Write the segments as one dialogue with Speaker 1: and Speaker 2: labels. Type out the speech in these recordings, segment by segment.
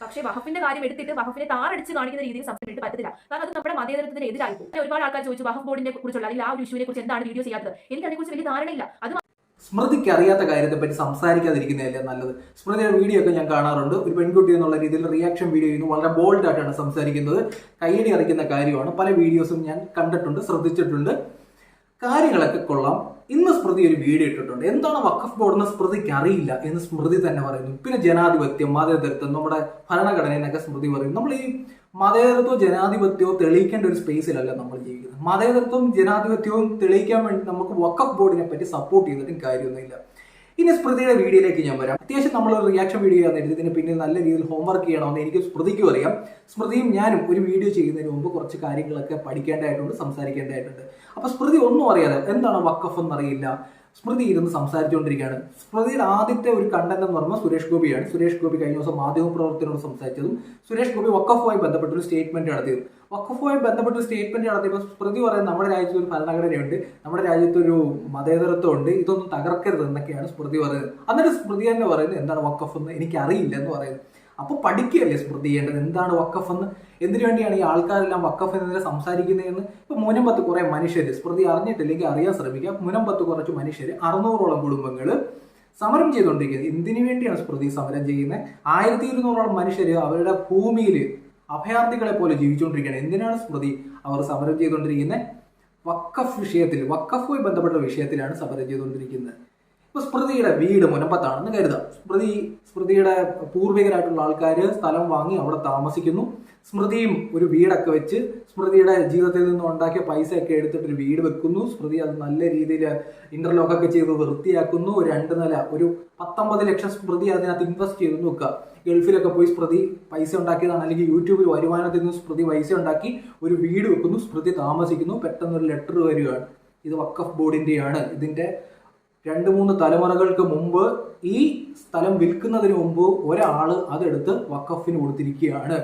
Speaker 1: പക്ഷേ വഖഫിന്റെ കാര്യം എടുത്തിട്ട് വഖഫിനെ താറടിച്ച് കാണിക്കുന്ന രീതിയിൽ സംസാരിച്ചിട്ട് പറ്റത്തില്ല. കാരണം അത് നമ്മുടെ മതേതരത്തിന് എതിരായിരിക്കും. ഒരുപാട് ആൾക്കാർ ചോദിച്ചു വഖഫ് ബോർഡിനെ കുറിച്ചുള്ള അല്ലെങ്കിൽ ആ ഒരു ഇഷ്യൂവിനെ കുറിച്ച് എന്താണ് വീഡിയോ ചെയ്യാത്തത്. എനിക്ക് അതിനെക്കുറിച്ച് വലിയ ധാരണയില്ല. അത്
Speaker 2: സ്മൃതിക്ക് അറിയാത്ത കാര്യത്തെ പറ്റി സംസാരിക്കാതിരിക്കുന്നതല്ലേ നല്ലത്. സ്മൃതിയുടെ വീഡിയോ ഒക്കെ ഞാൻ കാണാറുണ്ട്. ഒരു പെൺകുട്ടി എന്നുള്ള രീതിയിൽ റിയാക്ഷൻ വീഡിയോ ചെയ്യുന്നു, വളരെ ബോൾഡ് ആയിട്ടാണ് സംസാരിക്കുന്നത്. കയ്യടി അറിയിക്കുന്ന കാര്യമാണ്. പല വീഡിയോസും ഞാൻ കണ്ടിട്ടുണ്ട്, ശ്രദ്ധിച്ചിട്ടുണ്ട്. കാര്യങ്ങളൊക്കെ കൊള്ളാം. ഇന്ന് സ്മൃതി ഒരു വീഡിയോ ഇട്ടിട്ടുണ്ട്. എന്താണ് വഖഫ് ബോർഡ് എന്ന് സ്മൃതിക്ക് അറിയില്ല എന്ന് സ്മൃതി തന്നെ പറയുന്നു. പിന്നെ ജനാധിപത്യം, മതേതരത്വം, നമ്മുടെ ഭരണഘടനയെന്നൊക്കെ സ്മൃതി പറയും. നമ്മൾ ഈ മതേതരത്വവും ജനാധിപത്യവും തെളിയിക്കേണ്ട ഒരു സ്പേസിലല്ല നമ്മൾ ജീവിക്കുന്നത്. മതേതരത്വവും ജനാധിപത്യവും തെളിയിക്കാൻ വേണ്ടി നമുക്ക് വഖഫ് ബോർഡിനെ പറ്റി സപ്പോർട്ട് ചെയ്തിട്ടും കാര്യമൊന്നുമില്ല. ഇനി സ്മൃതിയുടെ വീഡിയോയിലേക്ക് ഞാൻ വരാം. അത്യാവശ്യം നമ്മൾ റിയാക്ഷൻ വീഡിയോ ചെയ്യാൻ ഇതിന് പിന്നിൽ നല്ല രീതിയിൽ ഹോംവർക്ക് ചെയ്യണമെന്ന് എനിക്ക് സ്മൃതിക്കും അറിയാം. സ്മൃതിയും ഞാനും ഒരു വീഡിയോ ചെയ്യുന്നതിന് മുമ്പ് കുറച്ച് കാര്യങ്ങളൊക്കെ പഠിക്കേണ്ടതായിട്ടുണ്ട്, സംസാരിക്കേണ്ടതായിട്ടുണ്ട്. അപ്പൊ സ്മൃതി ഒന്നും അറിയാതെ എന്താണ് വഖഫ് എന്നറിയില്ല, സ്മൃതി ഇരുന്ന് സംസാരിച്ചുകൊണ്ടിരിക്കുകയാണ്. സ്മൃതിയുടെ ആദ്യത്തെ ഒരു കണ്ടന്റ് എന്ന് പറയുമ്പോൾ സുരേഷ് ഗോപിയാണ്. സുരേഷ് ഗോപി കഴിഞ്ഞ ദിവസം മാധ്യമപ്രവർത്തകരോട് സംസാരിച്ചതും സുരേഷ് ഗോപി വഖഫുമായി ബന്ധപ്പെട്ട ഒരു സ്റ്റേറ്റ്മെന്റ് നടത്തിയത്. വഖഫുമായി ബന്ധപ്പെട്ട ഒരു സ്റ്റേറ്റ്മെന്റ് നടത്തിയപ്പോൾ സ്മൃതി പറയുന്നത് നമ്മുടെ രാജ്യത്ത് ഒരു ഭരണഘടനയുണ്ട്, നമ്മുടെ രാജ്യത്തൊരു മതേതരത്വം ഉണ്ട്, ഇതൊന്നും തകർക്കരുത് എന്നൊക്കെയാണ് സ്മൃതി പറയുന്നത്. എന്നിട്ട് സ്മൃതി തന്നെ പറയുന്നത് എന്താണ് വഖഫ് എന്ന് എനിക്കറിയില്ല എന്ന് പറയുന്നത്. അപ്പോൾ പഠിക്കുകയല്ലേ സ്മൃതി ചെയ്യേണ്ടത് എന്താണ് വഖഫ് എന്ന്, എന്തിനു വേണ്ടിയാണ് ഈ ആൾക്കാരെല്ലാം വഖഫിനെതിരെ സംസാരിക്കുന്നതെന്ന്. ഇപ്പൊ മുനമ്പത്ത് കുറെ മനുഷ്യർ, സ്മൃതി അറിഞ്ഞിട്ടില്ലെങ്കിൽ അറിയാൻ ശ്രമിക്കുക, മുനമ്പത്ത് കുറച്ച് മനുഷ്യർ 600ഓളം കുടുംബങ്ങൾ സമരം ചെയ്തുകൊണ്ടിരിക്കുന്നത്. എന്തിനു വേണ്ടിയാണ് സ്മൃതി സമരം ചെയ്യുന്നത്? 1200ഓളം മനുഷ്യർ അവരുടെ ഭൂമിയിൽ അഭയാർത്ഥികളെ പോലെ ജീവിച്ചുകൊണ്ടിരിക്കുകയാണ്. എന്തിനാണ് സ്മൃതി അവർ സമരം ചെയ്തുകൊണ്ടിരിക്കുന്നത്? വഖഫ് വിഷയത്തിൽ, വഖഫുമായി ബന്ധപ്പെട്ട വിഷയത്തിലാണ് സമരം ചെയ്തുകൊണ്ടിരിക്കുന്നത്. ഇപ്പൊ സ്മൃതിയുടെ വീട് മുനമ്പത്താണെന്ന് കരുതാം. സ്മൃതിയുടെ പൂർവികരായിട്ടുള്ള ആൾക്കാർ സ്ഥലം വാങ്ങി അവിടെ താമസിക്കുന്നു. സ്മൃതിയും ഒരു വീടൊക്കെ വെച്ച് സ്മൃതിയുടെ ജീവിതത്തിൽ നിന്ന് ഉണ്ടാക്കിയ പൈസയൊക്കെ എടുത്തിട്ട് ഒരു വീട് വെക്കുന്നു. സ്മൃതി അത് നല്ല രീതിയിൽ ഇന്റർലോക്കൊക്കെ ചെയ്ത് വൃത്തിയാക്കുന്നു. ഒരു 2 നില, ഒരു 19 ലക്ഷം സ്മൃതി അതിനകത്ത് ഇൻവെസ്റ്റ് ചെയ്തു നോക്കുക. ഗൾഫിലൊക്കെ പോയി സ്മൃതി പൈസ ഉണ്ടാക്കിയതാണ്, അല്ലെങ്കിൽ യൂട്യൂബിൽ വരുമാനത്തിൽ നിന്ന് സ്മൃതി പൈസ ഉണ്ടാക്കി ഒരു വീട് വെക്കുന്നു. സ്മൃതി താമസിക്കുന്നു. പെട്ടെന്നൊരു ലെറ്റർ വരികയാണ്, ഇത് വഖഫ് ബോർഡിന്റെയാണ്, ഇതിന്റെ 2-3 തലമുറകൾക്ക് മുമ്പ് ഈ സ്ഥലം വിൽക്കുന്നതിന് മുമ്പ് ഒരാള് അതെടുത്ത് വഖഫിന് കൊടുത്തിരിക്കുകയാണ്.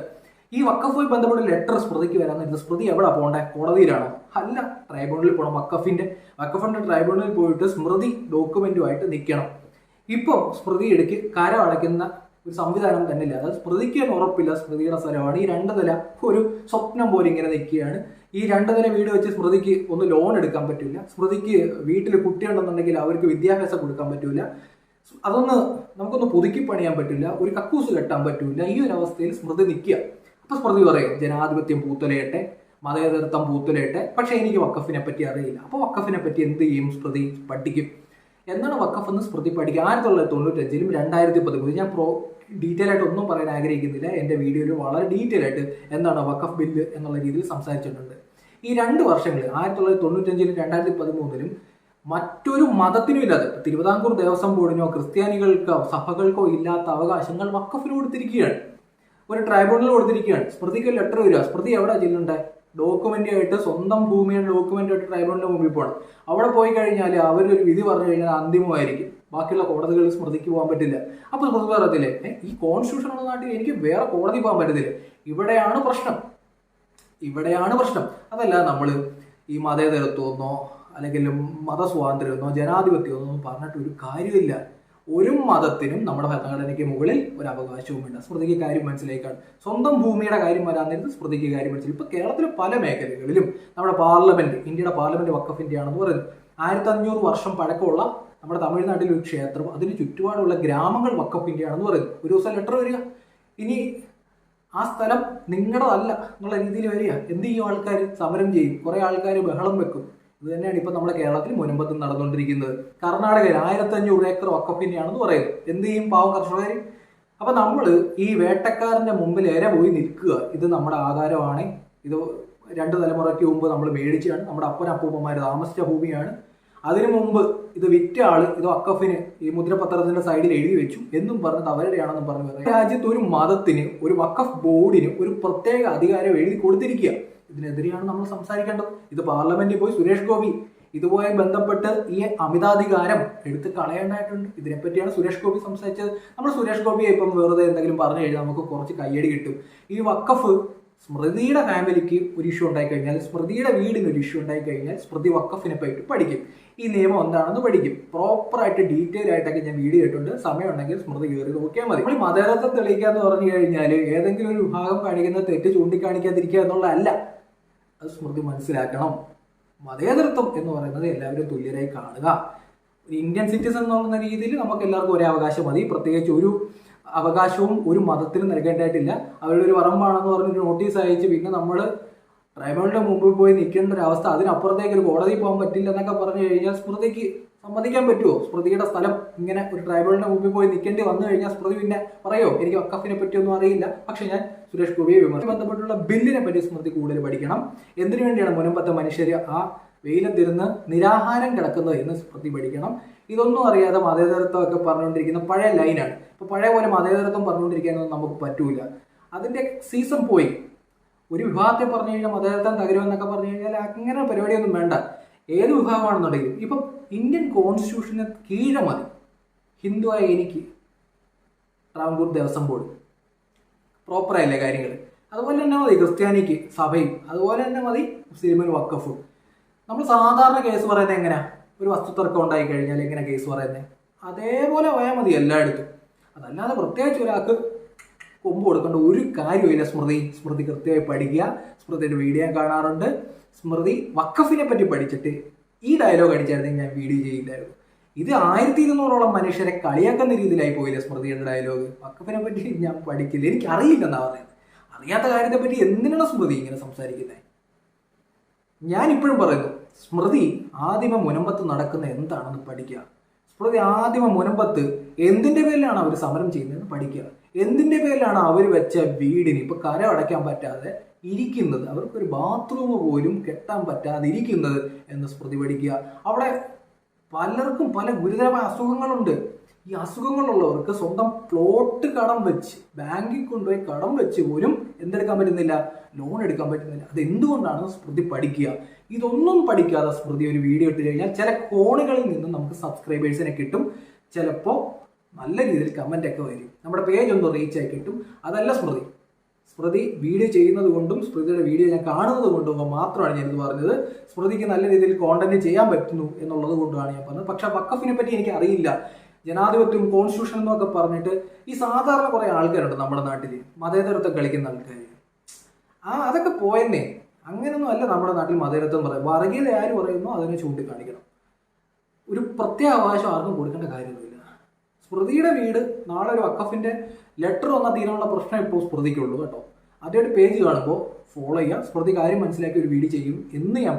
Speaker 2: ഈ വഖഫുമായി ബന്ധപ്പെട്ട ലെറ്റർ സ്മൃതിക്ക് വരാൻ സ്മൃതി എവിടെ പോകണ്ടേ? കോടതിയിലാണോ? അല്ല, ട്രൈബ്യൂണലിൽ പോകണം. വഖഫിന്റെ ട്രൈബ്യൂണലിൽ പോയിട്ട് സ്മൃതി ഡോക്യുമെന്റുമായിട്ട് നിൽക്കണം. ഇപ്പോൾ സ്മൃതി ഇടയ്ക്ക് കരം അടയ്ക്കുന്ന ഒരു സംവിധാനം തന്നെ ഇല്ല. അതായത് സ്മൃതിക്ക് ഉറപ്പില്ല സ്മൃതിയുടെ സ്ഥലമാണ്. ഈ 2 നില ഒരു സ്വപ്നം പോലെ ഇങ്ങനെ നിൽക്കുകയാണ്. ഈ 2 നില വീട് വെച്ച് സ്മൃതിക്ക് ഒന്ന് ലോൺ എടുക്കാൻ പറ്റില്ല. സ്മൃതിക്ക് വീട്ടിൽ കുട്ടിയുണ്ടെന്നുണ്ടെങ്കിൽ അവർക്ക് വിദ്യാഭ്യാസം കൊടുക്കാൻ പറ്റില്ല. അതൊന്ന് നമുക്കൊന്ന് പുതുക്കി പണിയാൻ പറ്റില്ല. ഒരു കക്കൂസ് കെട്ടാൻ പറ്റില്ല. ഈ ഒരു അവസ്ഥയിൽ സ്മൃതി നിൽക്കുക. അപ്പൊ സ്മൃതി പറയും ജനാധിപത്യം പൂത്തുലയട്ടെ, മതേതരത്വം പൂത്തുലയട്ടെ, പക്ഷെ എനിക്ക് വഖഫിനെ പറ്റി അറിയില്ല. അപ്പൊ വഖഫിനെ പറ്റി എന്ത് ചെയ്യും? സ്മൃതി പഠിക്കും. എന്താണ് വഖഫ് എന്ന് സ്മൃതി പഠിക്കുക. 1995-ലും 2013 ഞാൻ ഡീറ്റെയിൽ ആയിട്ട് ഒന്നും പറയാൻ ആഗ്രഹിക്കുന്നില്ല. എൻ്റെ വീഡിയോയിൽ വളരെ ഡീറ്റെയിൽ ആയിട്ട് എന്താണ് വഖഫ് ബില്ല് എന്നുള്ള രീതിയിൽ സംസാരിച്ചിട്ടുണ്ട്. ഈ 2 വർഷങ്ങളിൽ 1995-ലും 2013-ലും മറ്റൊരു മതത്തിനും ഇല്ലാതെ, തിരുവിതാംകൂർ ദേവസ്വം ബോർഡിനോ ക്രിസ്ത്യാനികൾക്കോ സഭകൾക്കോ ഇല്ലാത്ത അവകാശങ്ങൾ വഖഫിന് കൊടുത്തിരിക്കുകയാണ്. ഒരു ട്രൈബ്യൂണൽ കൊടുത്തിരിക്കുകയാണ്. സ്മൃതിക്ക് ലെറ്റർ വരിക. സ്മൃതി എവിടെ ചെല്ലണ്ടേ? ഡോക്യുമെന്റ് ആയിട്ട്, സ്വന്തം ഭൂമിയുടെ ഡോക്യുമെന്റ് ആയിട്ട് ട്രൈബ്യൂണലിന്റെ മുമ്പിൽ പോകണം. അവിടെ പോയി കഴിഞ്ഞാൽ അവരൊരു വിധി പറഞ്ഞു കഴിഞ്ഞാൽ അന്തിമമായിരിക്കും. ബാക്കിയുള്ള കോടതികളിൽ സ്മൃതിക്ക് പോകാൻ പറ്റില്ല. അപ്പൊ സ്മൃതി പറയത്തില്ലേ, ഈ കോൺസ്റ്റിറ്റ്യൂഷൻ ഉള്ള നാട്ടിൽ എനിക്ക് വേറെ കോടതി പോകാൻ പറ്റത്തില്ല. ഇവിടെയാണ് പ്രശ്നം. അതല്ല നമ്മൾ ഈ മതേതരത്വമെന്നോ അല്ലെങ്കിൽ മതസ്വാതന്ത്ര്യമൊന്നോ ജനാധിപത്യമൊന്നോ പറഞ്ഞിട്ട് ഒരു കാര്യമില്ല. ഒരു മതത്തിനും നമ്മുടെ ഭരണഘടനയ്ക്ക് മുകളിൽ ഒരു അവകാശവുമില്ല. സ്മൃതിക്ക് കാര്യം മനസ്സിലാക്കാണ്. സ്വന്തം ഭൂമിയുടെ കാര്യം വരാൻ നേരത്ത് സ്മൃതിക്ക് കാര്യം മനസ്സിലായി. ഇപ്പൊ കേരളത്തിലെ പല മേഖലകളിലും നമ്മുടെ പാർലമെന്റ്, ഇന്ത്യയുടെ പാർലമെന്റ് വഖഫിന്റെ ആണെന്ന് പറയുന്നത്. 1500 വർഷം പഴക്കമുള്ള നമ്മുടെ തമിഴ്നാട്ടിലെ ഒരു ക്ഷേത്രം, അതിന് ചുറ്റുപാടുള്ള ഗ്രാമങ്ങൾ വഖഫിന്റെ ആണെന്ന് പറയുന്നത്. ഒരു ദിവസം ലെറ്റർ വരിക, ഇനി ആ സ്ഥലം നിങ്ങളുടേതല്ല എന്നുള്ള രീതിയിൽ വരിക. എന്ത് ചെയ്യും? ആൾക്കാർ സമരം ചെയ്യും, കുറെ ആൾക്കാർ ബഹളം വെക്കും. ഇത് തന്നെയാണ് ഇപ്പൊ നമ്മുടെ കേരളത്തിൽ മുനമ്പത്ത് നടന്നുകൊണ്ടിരിക്കുന്നത്. കർണാടകയിൽ 1500 ഏക്കർ വഖഫിന്റെ ആണെന്ന് പറയുന്നത്. എന്ത് ചെയ്യും പാവം കർഷകർ? അപ്പൊ നമ്മൾ ഈ വേട്ടക്കാരന്റെ മുമ്പിൽ പോയി നിൽക്കുക. ഇത് നമ്മുടെ ആധാരമാണ്, ഇത് 2 തലമുറയ്ക്ക് മുമ്പ് നമ്മൾ മേടിച്ചാണ്, നമ്മുടെ അപ്പനപ്പൂപ്പന്മാർ താമസിച്ച ഭൂമിയാണ്. അതിനു മുമ്പ് ഇത് വിറ്റ ആള് ഇത് വഖഫിന് ഈ മുദ്രപത്രത്തിന്റെ സൈഡിൽ എഴുതി വെച്ചു എന്നും പറഞ്ഞത് അവരുടെയാണെന്നും പറഞ്ഞു പറയാം. രാജ്യത്ത് ഒരു മതത്തിന്, ഒരു വഖഫ് ബോർഡിന് ഒരു പ്രത്യേക അധികാരം എഴുതി കൊടുത്തിരിക്കുക. ഇതിനെതിരെയാണ് നമ്മൾ സംസാരിക്കേണ്ടത്. ഇത് പാർലമെന്റിൽ പോയി സുരേഷ് ഗോപി ഇതുമായി ബന്ധപ്പെട്ട് ഈ അമിതാധികാരം എടുത്ത് കളയേണ്ടതായിട്ടുണ്ട്. ഇതിനെപ്പറ്റിയാണ് സുരേഷ് ഗോപി സംസാരിച്ചത്. നമ്മൾ സുരേഷ് ഗോപിയെ ഇപ്പം വെറുതെ എന്തെങ്കിലും പറഞ്ഞു കഴിഞ്ഞാൽ നമുക്ക് കുറച്ച് കയ്യടി കിട്ടും. ഈ വഖഫ് സ്മൃതിയുടെ ഫാമിലിക്ക് ഒരു ഇഷ്യൂ ഉണ്ടായി കഴിഞ്ഞാൽ, സ്മൃതിയുടെ വീടിന് ഒരു ഇഷ്യൂ ഉണ്ടായി കഴിഞ്ഞാൽ സ്മൃതി വഖഫിനെ പറ്റി പഠിക്കും. ഈ നിയമം എന്താണെന്ന് പഠിക്കും. പ്രോപ്പറായിട്ട് ഡീറ്റെയിൽ ആയിട്ടൊക്കെ ഞാൻ വീഡിയോ ഇട്ടുണ്ട്. സമയം ഉണ്ടെങ്കിൽ സ്മൃതി കയറി നോക്കിയാൽ മതി. നമ്മൾ മതേതരത്വം തെളിയിക്കുക എന്ന് പറഞ്ഞു കഴിഞ്ഞാൽ ഏതെങ്കിലും ഒരു വിഭാഗം കാണിക്കുന്ന തെറ്റ് ചൂണ്ടിക്കാണിക്കാതിരിക്കുക എന്നുള്ളതല്ല. അത് സ്മൃതി മനസ്സിലാക്കണം. മതേതരത്വം എന്ന് പറയുന്നത് എല്ലാവരും തുല്യരായി കാണുക. ഒരു ഇന്ത്യൻ സിറ്റിസൺ എന്നുള്ള രീതിയിൽ നമുക്ക് എല്ലാവർക്കും ഒരേ അവകാശം മതി. പ്രത്യേകിച്ച് ഒരു അവകാശവും ഒരു മതത്തിനും നൽകേണ്ടതായിട്ടില്ല. അവരുടെ ഒരു പറമ്പാണെന്ന് പറഞ്ഞൊരു നോട്ടീസ് അയച്ച് പിന്നെ നമ്മൾ ട്രൈബ്യൂണലിന്റെ മുമ്പിൽ പോയി നിൽക്കേണ്ട ഒരു അവസ്ഥ, അതിനപ്പുറത്തേക്ക് ഒരു കോടതിയിൽ പോകാൻ പറ്റില്ല എന്നൊക്കെ പറഞ്ഞു കഴിഞ്ഞാൽ സ്മൃതിക്ക് സമ്മതിക്കാൻ പറ്റുമോ? സ്മൃതിയുടെ സ്ഥലം ഇങ്ങനെ ഒരു ട്രൈബ്യൂണലിന്റെ മുമ്പിൽ പോയി നിൽക്കേണ്ടി വന്നു കഴിഞ്ഞാൽ സ്മൃതി പിന്നെ പറയോ എനിക്ക് വഖഫിനെ പറ്റിയൊന്നും അറിയില്ല, പക്ഷെ ഞാൻ സുരേഷ് ഗോപിയെ ബന്ധപ്പെട്ടുള്ള ബില്ലിനെ പറ്റി സ്മൃതി കൂടുതൽ പഠിക്കണം. എന്തിനു വേണ്ടിയാണ് മുനമ്പത്തെ മനുഷ്യർ ആ വെയിലത്തിരുന്ന് നിരാഹാരം കിടക്കുന്നത് എന്ന് സ്മൃതി പഠിക്കണം. ഇതൊന്നും അറിയാതെ മതേതരത്വം ഒക്കെ പറഞ്ഞുകൊണ്ടിരിക്കുന്ന പഴയ ലൈനാണ്. ഇപ്പൊ പഴയ പോലെ മതേതരത്വം പറഞ്ഞുകൊണ്ടിരിക്കാനൊന്നും നമുക്ക് പറ്റൂല. അതിന്റെ സീസൺ പോയി. ഒരു വിഭാഗത്തെ പറഞ്ഞു കഴിഞ്ഞാൽ മതേതരത്വം തകരുമെന്നൊക്കെ പറഞ്ഞു കഴിഞ്ഞാൽ അങ്ങനെ പരിപാടിയൊന്നും വേണ്ട. ഏത് വിഭാഗമാണെന്നുണ്ടെങ്കിലും ഇപ്പം ഇന്ത്യൻ കോൺസ്റ്റിറ്റ്യൂഷന് കീഴെ മതി ഹിന്ദുവായ എനിക്ക് ട്രാവൻകൂർ ദേവസ്വം ബോർഡ്, പ്രോപ്പറായില്ലേ കാര്യങ്ങൾ. അതുപോലെ തന്നെ മതി ക്രിസ്ത്യാനിക്ക് സഭയും, അതുപോലെ തന്നെ മതി മുസ്ലിമിന് വഖഫും. നമ്മൾ സാധാരണ കേസ് പറയുന്നത് എങ്ങനെയാ? ഒരു വസ്തുതർക്കം ഉണ്ടായി കഴിഞ്ഞാൽ എങ്ങനെ കേസ് പറയുന്നത്? അതേപോലെ പോയാൽ മതി എല്ലായിടത്തും. അതല്ലാതെ പ്രത്യേകിച്ച് ഒരാൾക്ക് കൊമ്പ് കൊടുക്കേണ്ട ഒരു കാര്യമില്ല. സ്മൃതി കൃത്യമായി പഠിക്കുക. സ്മൃതിയുടെ വീഡിയോ ഞാൻ കാണാറുണ്ട്. സ്മൃതി വഖഫിനെ പറ്റി പഠിച്ചിട്ട് ഈ ഡയലോഗ് അടിച്ചായിരുന്നെങ്കിൽ ഞാൻ വീഡിയോ ചെയ്യില്ലായിരുന്നു. ഇത് 1200ഓളം മനുഷ്യരെ കളിയാക്കുന്ന രീതിയിലായി പോയില്ലേ സ്മൃതിയുടെ ഡയലോഗ്. വഖഫിനെ പറ്റി ഞാൻ പഠിക്കില്ല, എനിക്ക് അറിയില്ലെന്നാ പറയുന്നത്. അറിയാത്ത കാര്യത്തെ പറ്റി എന്തിനാണ് സ്മൃതി ഇങ്ങനെ സംസാരിക്കുന്നത്? ഞാൻ ഇപ്പോഴും പറയുന്നു, സ്മൃതി ആദിമ മുനമ്പത്ത് നടക്കുന്ന എന്താണെന്ന് പഠിക്കുക. സ്മൃതി ആദിമ മുനമ്പത്ത് എന്തിന്റെ പേരിലാണ് അവർ സമരം ചെയ്യുന്നതെന്ന് പഠിക്കുക. എന്തിന്റെ പേരിലാണ് അവർ വെച്ച വീടിന് ഇപ്പൊ കര അടയ്ക്കാൻ പറ്റാതെ ഇരിക്കുന്നത്, അവർക്കൊരു ബാത്റൂം പോലും കെട്ടാൻ പറ്റാതെ ഇരിക്കുന്നത് എന്ന് സ്മൃതി പഠിക്കുക. അവിടെ പലർക്കും പല ഗുരുതരമായ അസുഖങ്ങളുണ്ട്. ഈ അസുഖങ്ങളുള്ളവർക്ക് സ്വന്തം പ്ലോട്ട് കടം വെച്ച് ബാങ്കിൽ കൊണ്ടുപോയി കടം വെച്ച് പോലും എന്തെടുക്കാൻ പറ്റുന്നില്ല, ലോൺ എടുക്കാൻ പറ്റുന്നില്ല. അതെന്തുകൊണ്ടാണ് സ്മൃതി പഠിക്കുക. ഇതൊന്നും പഠിക്കാതെ സ്മൃതി ഒരു വീഡിയോ ഇട്ട് കഴിഞ്ഞാൽ ചില കോണുകളിൽ നിന്നും നമുക്ക് സബ്സ്ക്രൈബേഴ്സിനെ കിട്ടും. ചിലപ്പോൾ നല്ല രീതിയിൽ കമന്റ് ഒക്കെ വരും, നമ്മുടെ പേജ് ഒന്ന് റീച്ച് ആയി കിട്ടും. അതല്ല സ്മൃതി വീഡിയോ ചെയ്യുന്നത് കൊണ്ടും സ്മൃതിയുടെ വീഡിയോ ഞാൻ കാണുന്നത് കൊണ്ടും മാത്രമാണ് ഞാനിത് പറഞ്ഞത്. സ്മൃതിക്ക് നല്ല രീതിയിൽ കോണ്ടന്റ് ചെയ്യാൻ പറ്റുന്നു എന്നുള്ളത് കൊണ്ടാണ് ഞാൻ പറഞ്ഞത്. പക്ഷെ വഖഫിനെ പറ്റി എനിക്ക് അറിയില്ല. ജനാധിപത്യം കോൺസ്റ്റിറ്റ്യൂഷൻ എന്നൊക്കെ പറഞ്ഞിട്ട് ഈ സാധാരണ കുറെ ആൾക്കാരുണ്ട് നമ്മുടെ നാട്ടിൽ മതേതരത്വം കളിക്കുന്ന ആൾക്കാർ. അതൊക്കെ പോയെന്നേ. അങ്ങനെയൊന്നും അല്ല നമ്മുടെ നാട്ടിൽ മതേതരത്വം പറയും. വർഗീയത ആര് പറയുന്നോ അതിനെ ചൂണ്ടിക്കാണിക്കണം. ഒരു പ്രത്യേക അവകാശം ആർക്കും കൊടുക്കേണ്ട കാര്യമൊന്നുമില്ല. സ്മൃതിയുടെ വീട് നാളെ ഒരു വഖഫിന്റെ ലെറ്റർ വന്നാൽ തീരാനുള്ള പ്രശ്നം ഇപ്പോൾ സ്മൃതിക്കുള്ളൂ കേട്ടോ. ആദ്യമായിട്ട് പേജ് കാണുമ്പോൾ ഫോളോ ചെയ്യുക. സ്മൃതി കാര്യം മനസ്സിലാക്കി ഒരു വീഡിയോ ചെയ്യും എന്ന് ഞാൻ